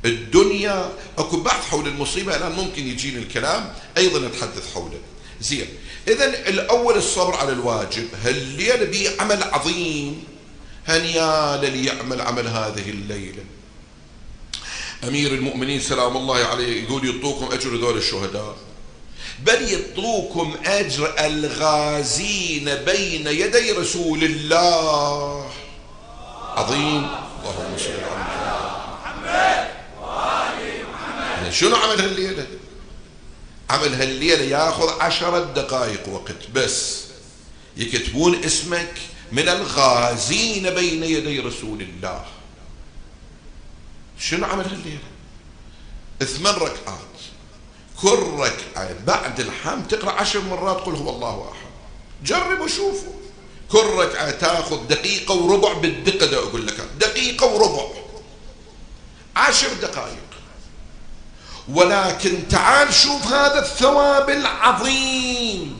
الدنيا اكو بحث حول المصيبة، الآن ممكن يجيني الكلام أيضا نتحدث حوله. زين، إذن الأول الصبر على الواجب. هالليلة بيه عمل عظيم، هنيا للي يعمل عمل هذه الليلة. أمير المؤمنين سلام الله عليه يقول يعطوكم أجر ذول الشهداء، بل يعطوكم أجر الغازين بين يدي رسول الله. عظيم. اللهم صل على محمد وآل محمد. شنو عمل هالليلة؟ عمل هالليلة ياخذ 10 دقائق وقت بس، يكتبون اسمك من الغازين بين يدي رسول الله. شنو عمل هالليلة؟ 8 ركعات، كل ركعة بعد الحمد تقرأ 10 مرات قل هو الله أحد. جربوا شوفوا، كل ركعة تاخذ دقيقة وربع، بالدقة ده أقول لك دقيقة وربع، 10 دقائق. ولكن تعال شوف هذا الثواب العظيم.